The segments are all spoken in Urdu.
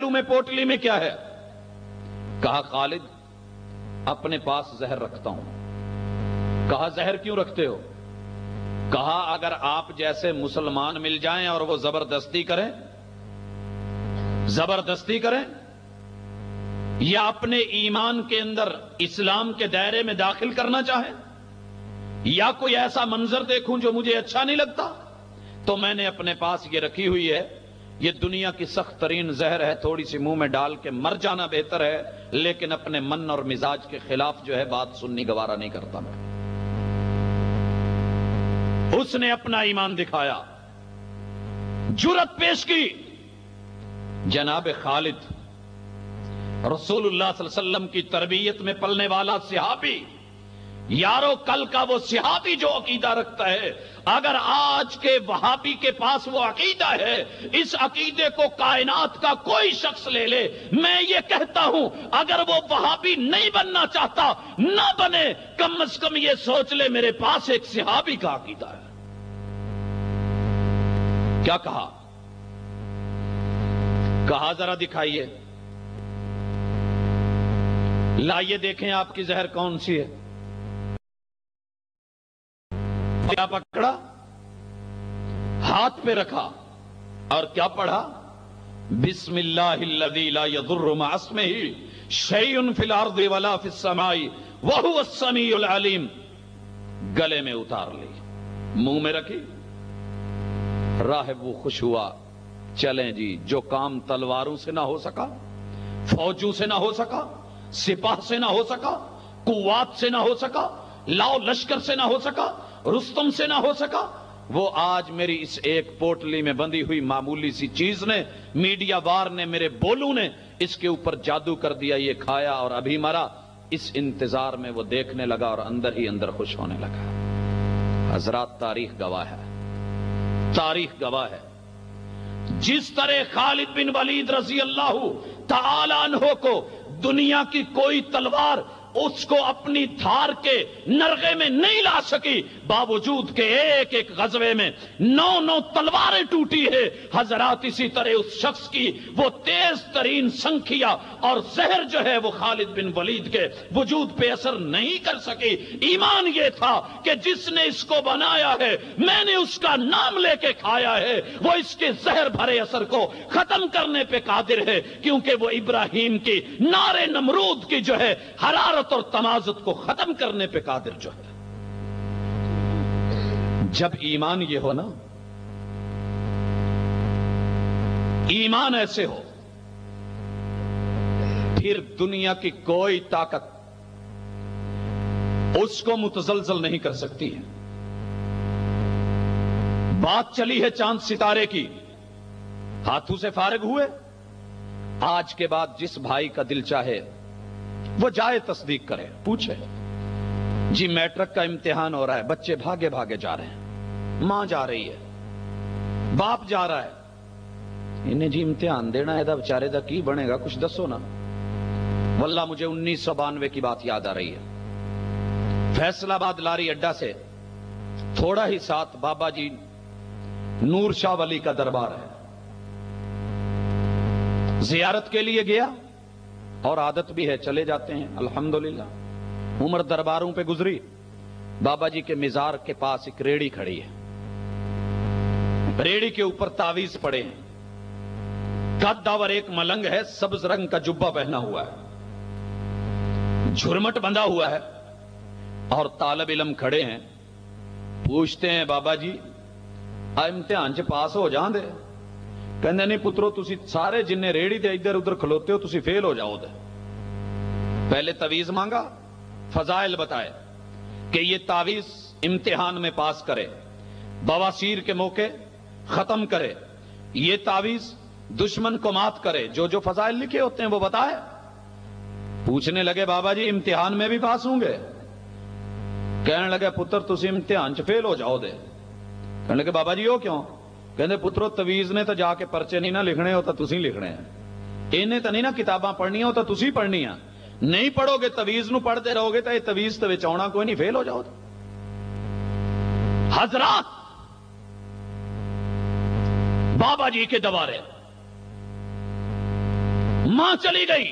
میں پوٹلی میں کیا ہے؟ کہا خالد اپنے پاس زہر رکھتا ہوں۔ کہا زہر کیوں رکھتے ہو؟ کہا اگر آپ جیسے مسلمان مل جائیں اور وہ زبردستی کریں یا اپنے ایمان کے اندر اسلام کے دائرے میں داخل کرنا چاہیں یا کوئی ایسا منظر دیکھوں جو مجھے اچھا نہیں لگتا تو میں نے اپنے پاس یہ رکھی ہوئی ہے، یہ دنیا کی سخت ترین زہر ہے، تھوڑی سی منہ میں ڈال کے مر جانا بہتر ہے، لیکن اپنے من اور مزاج کے خلاف جو ہے بات سننی گوارا نہیں کرتا میں۔ اس نے اپنا ایمان دکھایا، جرأت پیش کی۔ جناب خالد رسول اللہ صلی اللہ علیہ وسلم کی تربیت میں پلنے والا صحابی، یارو کل کا وہ صحابی جو عقیدہ رکھتا ہے، اگر آج کے وہابی کے پاس وہ عقیدہ ہے، اس عقیدے کو کائنات کا کوئی شخص لے لے، میں یہ کہتا ہوں اگر وہ وہابی نہیں بننا چاہتا نہ بنے، کم از کم یہ سوچ لے میرے پاس ایک صحابی کا عقیدہ ہے۔ کیا کہا؟ کہا ذرا دکھائیے، لائیے دیکھیں آپ کی زہر کون سی ہے۔ کیا پکڑا؟ ہاتھ پہ رکھا اور کیا پڑھا؟ بسم اللہ الذی لا یضر مع اسمہ شیء فی الارض ولا فی السماء وہو السمیع العلیم، گلے میں اتار لی، منہ میں رکھی، راہب وہ خوش ہوا، چلیں جی، جو کام تلواروں سے نہ ہو سکا، فوجوں سے نہ ہو سکا، سپاہ سے نہ ہو سکا، قوات سے نہ ہو سکا، لاؤ لشکر سے نہ ہو سکا، رستم سے نہ ہو سکا، وہ آج میری اس ایک پوٹلی میں بندی ہوئی معمولی سی چیز نے، میڈیا وار نے، میرے بولوں نے اس کے اوپر جادو کر دیا، یہ کھایا اور ابھی مرا۔ اس انتظار میں وہ دیکھنے لگا اور اندر ہی اندر خوش ہونے لگا۔ حضرات تاریخ گواہ ہے، تاریخ گواہ ہے، جس طرح خالد بن ولید رضی اللہ تعالی عنہ کو دنیا کی کوئی تلوار اس کو اپنی دھار کے نرغے میں نہیں لا سکی، باوجود کہ ایک ایک غزوے میں 9 تلواریں ٹوٹی ہے، حضرات اسی طرح اس شخص کی وہ تیز ترین سنکھیا اور زہر جو ہے وہ خالد بن ولید کے وجود پہ اثر نہیں کر سکی۔ ایمان یہ تھا کہ جس نے اس کو بنایا ہے، میں نے اس کا نام لے کے کھایا ہے، وہ اس کے زہر بھرے اثر کو ختم کرنے پہ قادر ہے، کیونکہ وہ ابراہیم کی نار نمرود کی جو ہے حرارت اور تمازت کو ختم کرنے پہ قادر جو ہے۔ جب ایمان یہ ہو نا، ایمان ایسے ہو، پھر دنیا کی کوئی طاقت اس کو متزلزل نہیں کر سکتی ہے۔ بات چلی ہے چاند ستارے کی، ہاتھوں سے فارغ ہوئے، آج کے بعد جس بھائی کا دل چاہے وہ جائے تصدیق کرے، پوچھے جی میٹرک کا امتحان ہو رہا ہے، بچے بھاگے بھاگے جا رہے ہیں، ماں جا رہی ہے، باپ جا رہا ہے، انہیں جی امتحان دینا ہے دا بچارے دا کی بنے گا، کچھ دسو نا۔ واللہ مجھے 1992 کی بات یاد آ رہی ہے، فیصل آباد لاری اڈا سے تھوڑا ہی ساتھ بابا جی نور شاہ ولی کا دربار ہے، زیارت کے لیے گیا اور عادت بھی ہے چلے جاتے ہیں الحمدللہ۔ عمر درباروں پہ گزری، بابا جی کے مزار کے پاس ایک ریڑی کھڑی ہے، ریڑی کے اوپر تعویذ پڑے ہیں، قد اور ایک ملنگ ہے، سبز رنگ کا جبہ پہنا ہوا ہے، جھرمٹ بندھا ہوا ہے اور طالب علم کھڑے ہیں، پوچھتے ہیں بابا جی امتحان چ پاس ہو جان دے؟ کہندے نہیں پترو تسی سارے جن ریڑی دے ادھر ادھر کھلوتے ہو تسی فیل ہو جاؤ دے۔ پہلے تعویذ مانگا، فضائل بتائے کہ یہ تعویذ امتحان میں پاس کرے، بواسیر کے موقع ختم کرے، یہ تعویذ دشمن کو مات کرے، جو جو فضائل لکھے ہوتے ہیں وہ بتائے۔ پوچھنے لگے بابا جی امتحان میں بھی پاس ہوں گے؟ کہنے لگے پتر تسی امتحان چ فیل ہو جاؤ دے۔ کہنے لگے بابا جی وہ کیوں؟ کہندے پترو تعویذ نے تو جا کے پرچے نہیں نہ لکھنے ہوتا، تسی لکھنے ہیں، انہیں تو نہیں نا کتاباں پڑھنی ہوتا، تسی پڑھنی ہیں، نہیں پڑھو گے تعویذ نو پڑھتے رہو گے تو یہ تعویذ تو وچ آنا کوئی نہیں، فیل ہو جاؤ۔ حضرات بابا جی کے دوارے ماں چلی گئی،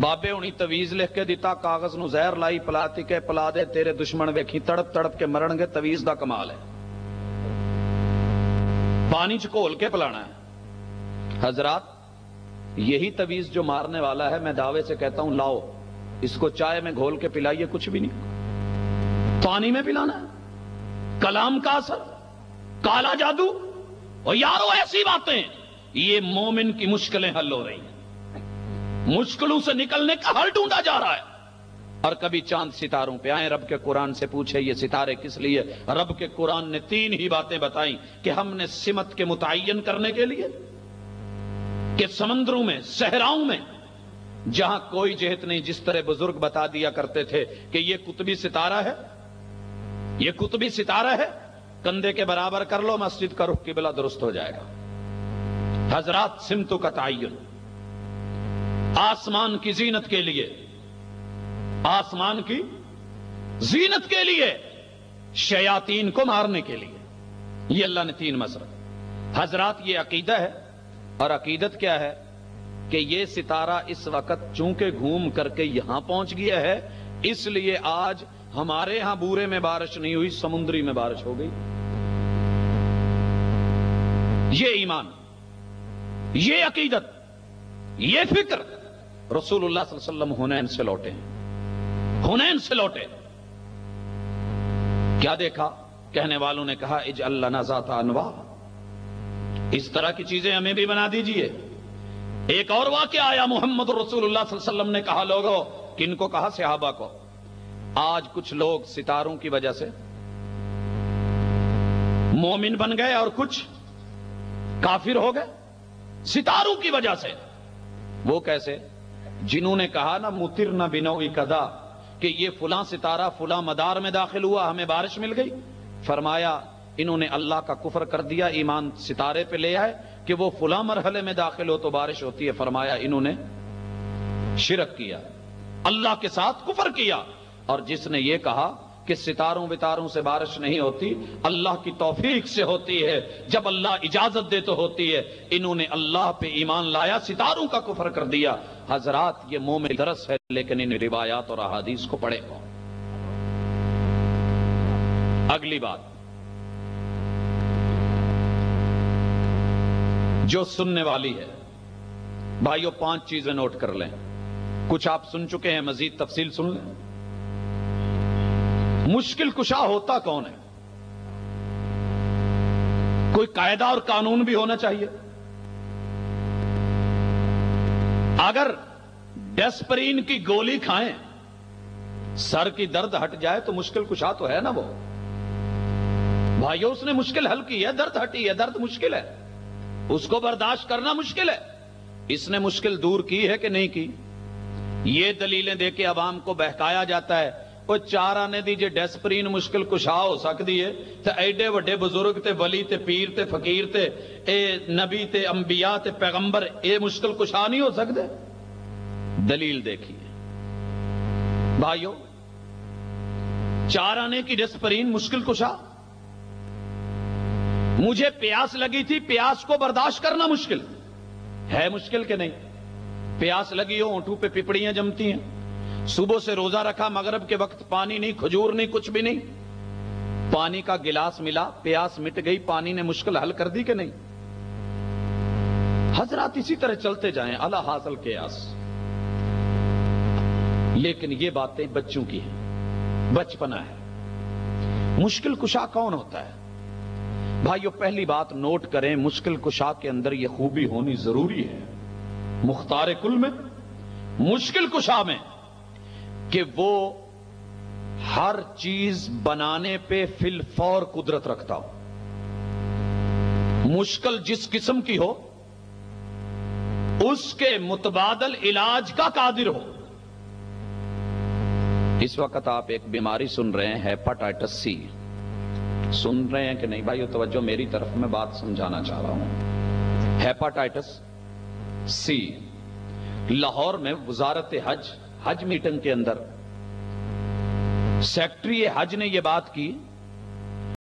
بابے ہونی تویز لکھ کے دیتا، کاغذ نو زہر لائی، پلاتی کے پلا دے، تیرے دشمن ویکھی تڑپ تڑپ کے مرن گے، تویز دا کمال ہے، پانی چ گھول کے پلانا ہے۔ حضرات یہی تویز جو مارنے والا ہے، میں دعوے سے کہتا ہوں لاؤ اس کو چائے میں گھول کے پلائیے، کچھ بھی نہیں، پانی میں پلانا ہے۔ کلام کا اثر، کالا جادو، اور یارو ایسی باتیں، یہ مومن کی مشکلیں حل ہو رہی ہیں، مشکلوں سے نکلنے کا حل ڈھونڈا جا رہا ہے۔ اور کبھی چاند ستاروں پہ آئیں، رب کے قرآن سے پوچھے یہ ستارے کس لیے؟ رب کے قرآن نے 3 ہی باتیں بتائیں کہ ہم نے سمت کے متعین کرنے کے لیے، کہ سمندروں میں، صحراؤں میں جہاں کوئی جہت نہیں، جس طرح بزرگ بتا دیا کرتے تھے کہ یہ قطبی ستارہ ہے، یہ قطبی ستارہ ہے، کندھے کے برابر کر لو، مسجد کا رخ قبلہ درست ہو جائے گا۔ حضرات سمتوں کا تعین، آسمان کی زینت کے لیے، آسمان کی زینت کے لیے، شیاطین کو مارنے کے لیے، یہ اللہ نے 3 مسرت۔ حضرات یہ عقیدہ ہے، اور عقیدت کیا ہے کہ یہ ستارہ اس وقت چونکہ گھوم کر کے یہاں پہنچ گیا ہے، اس لیے آج ہمارے ہاں بورے میں بارش نہیں ہوئی، سمندری میں بارش ہو گئی۔ یہ ایمان، یہ عقیدت، یہ فکر، رسول اللہ صلی اللہ علیہ وسلم حنین سے لوٹے ہیں، حنین سے لوٹے۔ کیا دیکھا؟ کہنے والوں نے کہا اجعل لنا ذات انواع، اس طرح کی چیزیں ہمیں بھی بنا دیجئے۔ ایک اور واقعہ آیا، محمد رسول اللہ صلی اللہ علیہ وسلم نے کہا لوگوں، کن کو کہا؟ صحابہ کو، آج کچھ لوگ ستاروں کی وجہ سے مومن بن گئے اور کچھ کافر ہو گئے، ستاروں کی وجہ سے۔ وہ کیسے؟ جنہوں نے کہا نا مطرنا بنوء کذا، کہ یہ فلاں ستارہ فلاں مدار میں داخل ہوا، ہمیں بارش مل گئی، فرمایا انہوں نے اللہ کا کفر کر دیا، ایمان ستارے پہ لے آئے کہ وہ فلاں مرحلے میں داخل ہو تو بارش ہوتی ہے، فرمایا انہوں نے شرک کیا، اللہ کے ساتھ کفر کیا۔ اور جس نے یہ کہا کہ ستاروں بتاروں سے بارش نہیں ہوتی، اللہ کی توفیق سے ہوتی ہے، جب اللہ اجازت دے تو ہوتی ہے، انہوں نے اللہ پہ ایمان لایا، ستاروں کا کفر کر دیا۔ حضرات یہ مومن درس ہے، لیکن ان روایات اور احادیث کو پڑھے کون؟ اگلی بات جو سننے والی ہے، بھائیو 5 چیزیں نوٹ کر لیں، کچھ آپ سن چکے ہیں، مزید تفصیل سن لیں۔ مشکل کشا ہوتا کون ہے؟ کوئی قاعدہ اور قانون بھی ہونا چاہیے۔ اگر ڈیسپرین کی گولی کھائیں، سر کی درد ہٹ جائے تو مشکل کشا تو ہے نا وہ۔ بھائیو اس نے مشکل حل کی ہے، درد ہٹی ہے، درد مشکل ہے، اس کو برداشت کرنا مشکل ہے، اس نے مشکل دور کی ہے کہ نہیں کی؟ یہ دلیلیں دے کے عوام کو بہکایا جاتا ہے، وہ 4 آنے دی جے ڈیسپرین مشکل کشا ہو سکتی ہے تو ایڈے وڈے بزرگ تے ولی تے پیر تے فقیر تے اے نبی تے انبیاء تے پیغمبر اے مشکل کشا نہیں ہو سکتے؟ دلیل دیکھیے بھائیو، 4 آنے کی ڈیسپرین مشکل کشا۔ مجھے پیاس لگی تھی، پیاس کو برداشت کرنا مشکل ہے، مشکل کہ نہیں؟ پیاس لگی ہو، ہونٹوں پہ پپڑیاں جمتی ہیں، صبح سے روزہ رکھا، مغرب کے وقت پانی نہیں، کھجور نہیں، کچھ بھی نہیں، پانی کا گلاس ملا، پیاس مٹ گئی، پانی نے مشکل حل کر دی کہ نہیں؟ حضرات اسی طرح چلتے جائیں، الا حاصل قیاس۔ لیکن یہ باتیں بچوں کی ہیں، بچپنا ہے۔ مشکل کشا کون ہوتا ہے؟ بھائیو پہلی بات نوٹ کریں، مشکل کشا کے اندر یہ خوبی ہونی ضروری ہے، مختار کل میں، مشکل کشا میں، کہ وہ ہر چیز بنانے پہ فی الفور قدرت رکھتا ہو، مشکل جس قسم کی ہو اس کے متبادل علاج کا قادر ہو۔ اس وقت آپ ایک بیماری سن رہے ہیں، ہیپاٹائٹس سی، سن رہے ہیں کہ نہیں بھائیو؟ توجہ میری طرف، میں بات سمجھانا چاہ رہا ہوں۔ ہیپاٹائٹس سی، لاہور میں وزارت حج میٹنگ کے اندر سیکٹری حج نے یہ بات کی